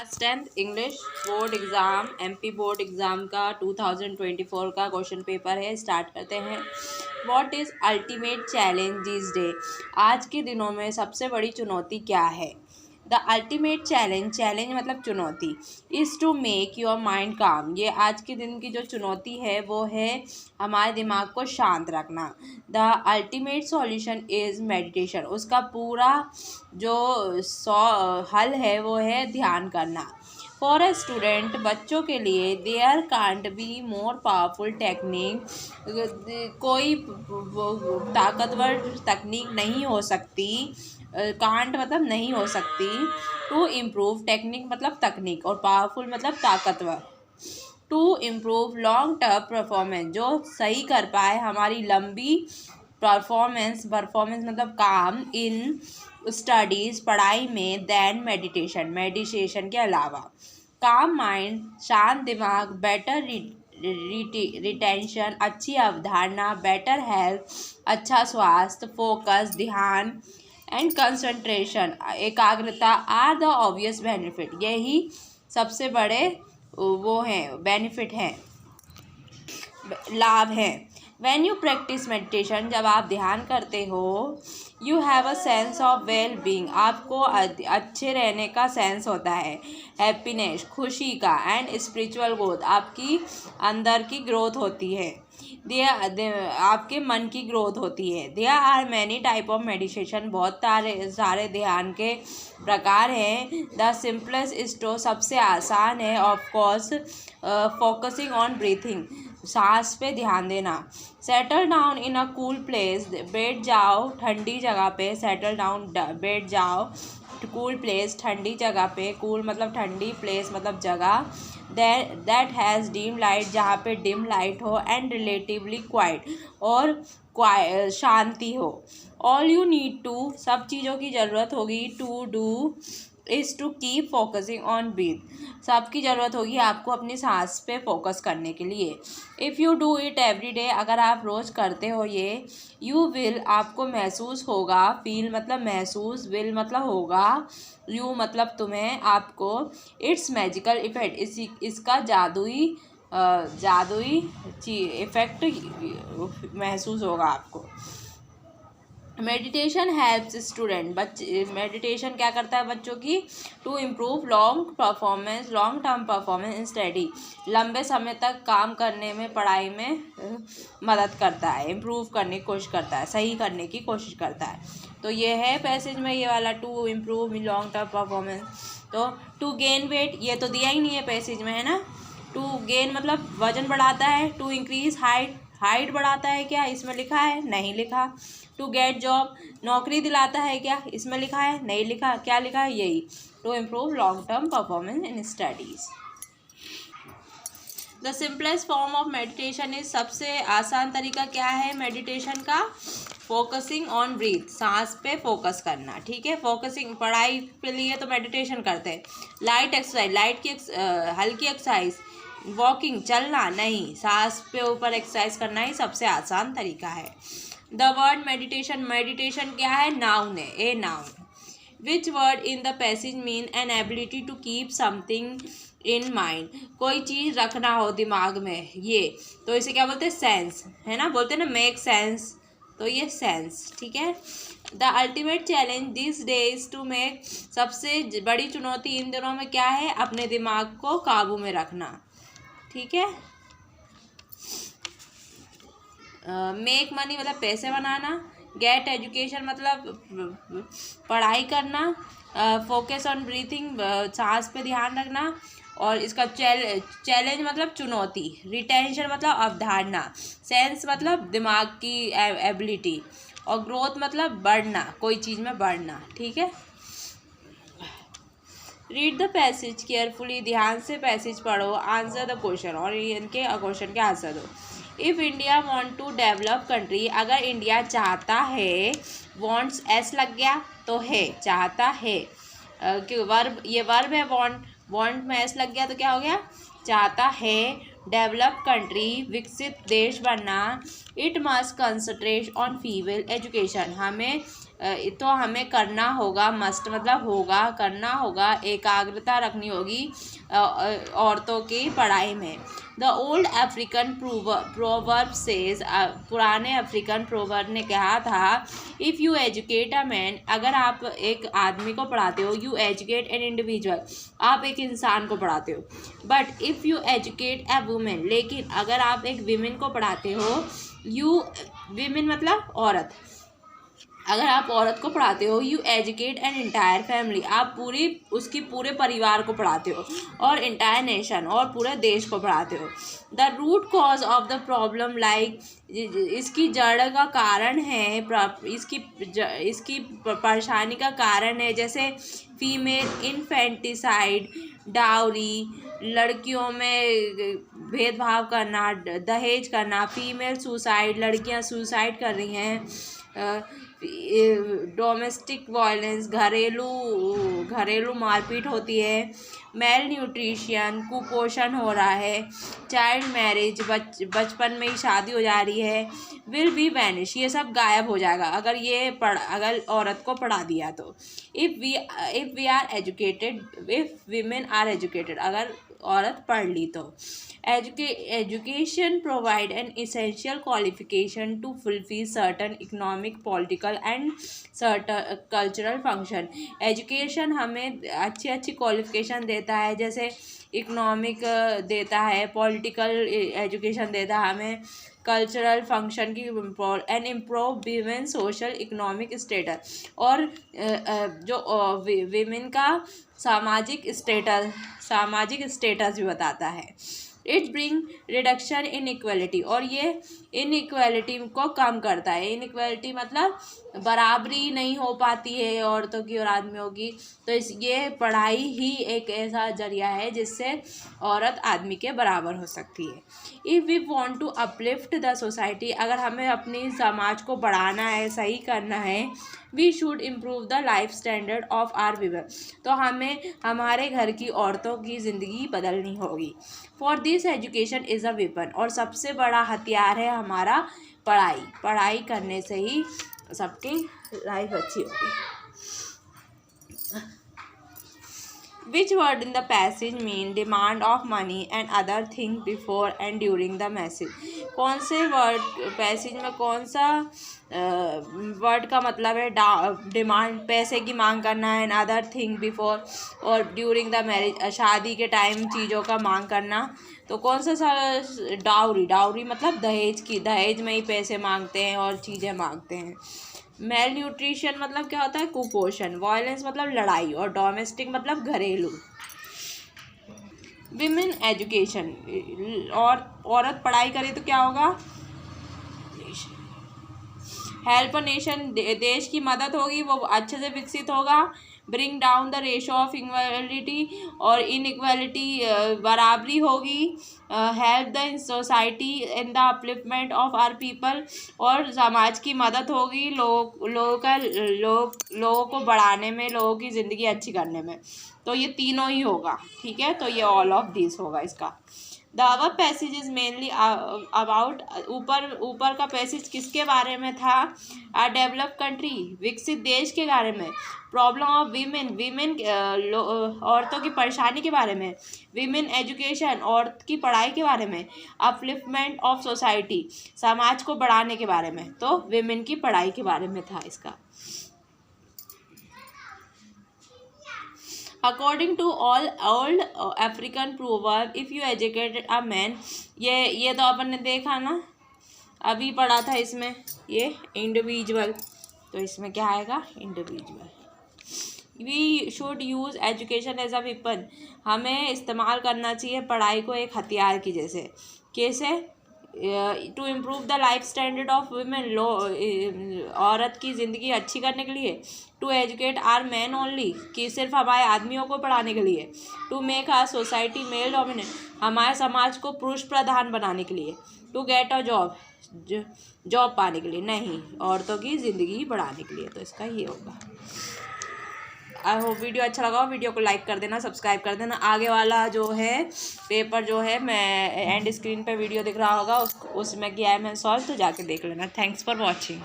Class 10th English board exam MP board exam का 2024 का question paper है। Start करते हैं। What is ultimate challenge this day? आज के दिनों में सबसे बड़ी चुनौती क्या है? द अल्टीमेट चैलेंज, चैलेंज मतलब चुनौती, is to make your mind काम। ये आज के दिन की जो चुनौती है वो है हमारे दिमाग को शांत रखना। The ultimate solution is meditation. उसका पूरा जो हल है वो है ध्यान करना। फॉर अ स्टूडेंट, बच्चों के लिए, there can't be more powerful technique. कोई ताकतवर तकनीक नहीं हो सकती। कांट मतलब नहीं हो सकती। टू इम्प्रूव, टेक्निक मतलब तकनीक, और पावरफुल मतलब ताकतवर। To improve long term performance, जो सही कर पाए हमारी लंबी परफॉर्मेंस मतलब काम इन स्टडीज़, पढ़ाई में, दैन मेडिटेशन, मेडिटेशन के अलावा। काम माइंड, शांत दिमाग, बेटर रिटेंशन, अच्छी अवधारणा, बेटर हेल्थ, अच्छा स्वास्थ्य, फोकस, ध्यान, एंड कंसंट्रेशन, एकाग्रता आर द ऑब्वियस बेनिफिट। यही सबसे बड़े वो हैं, बेनिफिट हैं, लाभ हैं। व्हेन यू प्रैक्टिस मेडिटेशन, जब आप ध्यान करते हो, you have a sense of well being, आपको अच्छे रहने का सेंस होता है। हैप्पीनेस, खुशी का, एंड स्पिरिचुअल ग्रोथ, आपकी अंदर की ग्रोथ होती है। आपके मन की ग्रोथ होती है। There are many type of meditation, बहुत सारे ध्यान के प्रकार हैं। द सिंपलेस्ट इज टू, सबसे आसान है, of course, focusing on breathing, सांस पे ध्यान देना। Settle down in a cool place, बैठ जाओ ठंडी जगह पे। सेटल डाउन, बैठ जाओ। कूल प्लेस, ठंडी जगह पे। कूल मतलब ठंडी, प्लेस मतलब जगह। दैट हैज़ डिम लाइट, जहाँ पे डिम लाइट हो, एंड रिलेटिवली क्वाइट, और शांति हो। ऑल यू नीड टू, सब चीज़ों की ज़रूरत होगी, to do is to keep focusing on breath, सबकी ज़रूरत होगी आपको अपनी सांस पे फोकस करने के लिए। If you do it every day, अगर आप रोज़ करते हो ये, यू विल, आपको महसूस होगा, फील मतलब महसूस, विल मतलब होगा, यू मतलब तुम्हें, आपको, इट्स मैजिकल इफेक्ट, इसका जादुई इफेक्ट महसूस होगा आपको। मेडिटेशन हेल्प्स स्टूडेंट, बच्चे, मेडिटेशन क्या करता है बच्चों की? To improve long term performance in study, लंबे समय तक काम करने में, पढ़ाई में मदद करता है, इम्प्रूव करने की कोशिश करता है, सही करने की कोशिश करता है। तो ये है पैसेज में ये वाला, to improve long term performance. तो टू गेन वेट, ये तो दिया ही नहीं है पैसेज में, है ना। टू गेन मतलब वजन बढ़ाता है। टू इंक्रीज हाइट, हाइट बढ़ाता है क्या? इसमें लिखा है? नहीं लिखा। टू गेट जॉब, नौकरी दिलाता है क्या? इसमें लिखा है? नहीं लिखा। क्या लिखा है? यही, to improve long term performance in studies. The simplest form of meditation is, सबसे आसान तरीका क्या है मेडिटेशन का? फोकसिंग ऑन ब्रीथ, सांस पे फोकस करना। ठीक है, फोकसिंग, पढ़ाई के लिए तो मेडिटेशन करते हैं। लाइट एक्सरसाइज, हल्की एक्सरसाइज। वॉकिंग, चलना नहीं, सांस पे ऊपर एक्सरसाइज करना ही सबसे आसान तरीका है। द वर्ड मेडिटेशन, मेडिटेशन क्या है? नाउन है, a noun. Which word in the passage mean an ability to keep something in mind, कोई चीज़ रखना हो दिमाग में, ये तो इसे क्या बोलते हैं? सेंस, है ना, बोलते हैं ना मेक सेंस, तो ये सेंस। ठीक है। The ultimate challenge this day is to make, सबसे बड़ी चुनौती इन दिनों में क्या है? अपने दिमाग को काबू में रखना। ठीक है। मेक मनी मतलब पैसे बनाना। गेट एजुकेशन मतलब पढ़ाई करना। फोकस ऑन ब्रीथिंग, सांस पे ध्यान रखना। और इसका चैलेंज मतलब चुनौती। रिटेंशन मतलब अवधारणा। सेंस मतलब दिमाग की एबिलिटी। और ग्रोथ मतलब बढ़ना, कोई चीज़ में बढ़ना। ठीक है। रीड द पैसेज केयरफुली, ध्यान से पैसेज पढ़ो। आंसर द क्वेश्चन, और इनके क्वेश्चन के आंसर दो। If India want to develop country, अगर इंडिया चाहता है, वांट्स एस लग गया तो है, चाहता है, कि वर्ब, ये वर्ब है, वांट में एस लग गया तो क्या हो गया? चाहता है। डेवलप कंट्री, विकसित देश बनना। It must concentrate on female education, हमें तो हमें करना होगा, मस्ट मतलब होगा, करना होगा, एकाग्रता रखनी होगी औरतों की पढ़ाई में। The old African proverb says, पुराने अफ्रीकन प्रोवर्ब ने कहा था, if you educate a man, अगर आप एक आदमी को पढ़ाते हो, यू एजुकेट एन इंडिविजुअल, आप एक इंसान को पढ़ाते हो, but if you educate a women, लेकिन अगर आप एक विमेन को पढ़ाते हो, यू, विमेन मतलब औरत, अगर आप औरत को पढ़ाते हो, you educate an entire family, आप पूरे परिवार को पढ़ाते हो, और इंटायर नेशन, और पूरे देश को पढ़ाते हो। The root cause of the problem like, इसकी जड़ का कारण है, इसकी परेशानी का कारण है, जैसे फीमेल इन्फेंटिसाइड, डाउरी, लड़कियों में भेदभाव करना, दहेज करना, फीमेल सुसाइड, लड़कियां सुसाइड कर रही हैं, डोमेस्टिक वायलेंस, घरेलू मारपीट होती है, मेल न्यूट्रिशन, कुपोषण हो रहा है, चाइल्ड मैरिज, बचपन में ही शादी हो जा रही है, विल बी वैनिश, ये सब गायब हो जाएगा अगर औरत को पढ़ा दिया तो। If we are educated, if women are educated, अगर औरत पढ़ ली तो। Education provide an essential qualification to fulfill certain economic, political and certain cultural function. Education हमें अच्छी क्वालिफिकेशन देता है, जैसे इकोनॉमिक देता है, पॉलिटिकल एजुकेशन देता है हमें, कल्चरल फंक्शन की, and improve women social economic status, और जो वीमेन का सामाजिक स्टेटस भी बताता है। It bring reduction in equality, और ये इनइक्वलिटी को कम करता है। इनइक्वलिटी मतलब बराबरी नहीं हो पाती है औरतों की और आदमियों की, तो ये पढ़ाई ही एक ऐसा जरिया है जिससे औरत आदमी के बराबर हो सकती है। If we want to uplift the society, अगर हमें अपनी समाज को बढ़ाना है, सही करना है, we should improve the life standard of our weaver, तो हमें हमारे घर की औरतों की ज़िंदगी बदलनी होगी। For this education is a weapon, और सबसे बड़ा हथियार है हमारा पढ़ाई करने से ही सबकी लाइफ अच्छी होगी। Which word in the passage mean demand of money and other things before and during the message? कौन से वर्ड पैसेज में कौन सा वर्ड का मतलब है डिमांड, पैसे की मांग करना है, एंड अदर थिंग बिफोर और ड्यूरिंग द मैरिज, शादी के टाइम चीज़ों का मांग करना, तो कौन सा डाउरी मतलब दहेज में ही पैसे मांगते हैं और चीज़ें मांगते हैं। मेल न्यूट्रिशन मतलब क्या होता है, कुपोषण। वायलेंस मतलब लड़ाई, और डोमेस्टिक मतलब घरेलू। विमेन एजुकेशन, और औरत पढ़ाई करे तो क्या होगा, हेल्प नेशन, देश की मदद होगी, वो अच्छे से विकसित होगा। Bring down the ratio of equality, और इनइक्वालिटी बराबरी होगी। Help the society in the upliftment of our people, और समाज की मदद होगी लोगों को बढ़ाने में, लोगों की ज़िंदगी अच्छी करने में। तो ये तीनों ही होगा, ठीक है, तो ये ऑल ऑफ दिस होगा इसका। The our passage is mainly about, ऊपर का पैसेज किसके बारे में था, अ डेवलप कंट्री, विकसित देश के बारे में। प्रॉब्लम ऑफ वीमेन औरतों की परेशानी के बारे में। वीमेन एजुकेशन, औरत की पढ़ाई के बारे में। अपलिफ्टमेंट ऑफ सोसाइटी, समाज को बढ़ाने के बारे में। तो वीमेन की पढ़ाई के बारे में था इसका। According to all old African proverb, if you educated a man, ये तो अपन ने देखा ना, अभी पढ़ा था इसमें, ये इंडिविजुअल, तो इसमें क्या आएगा, individual. We should use education as a weapon, हमें इस्तेमाल करना चाहिए पढ़ाई को एक हथियार की जैसे। कैसे, to improve the life standard of women, औरत की ज़िंदगी अच्छी करने के लिए। To educate our man only, कि सिर्फ हमारे आदमियों को पढ़ाने के लिए। To make our society male dominate, हमारे समाज को पुरुष प्रधान बनाने के लिए। टू गेट अ जॉब पाने के लिए नहीं, औरतों की ज़िंदगी बढ़ाने के लिए। तो इसका ये होगा। आई होप वीडियो अच्छा लगा हो, वीडियो को लाइक कर देना, सब्सक्राइब कर देना। आगे वाला जो है पेपर जो है, मैं एंड स्क्रीन पे वीडियो दिख रहा होगा, उसमें किया है मैंने सॉल्व, तो जाके देख लेना। Thanks for watching.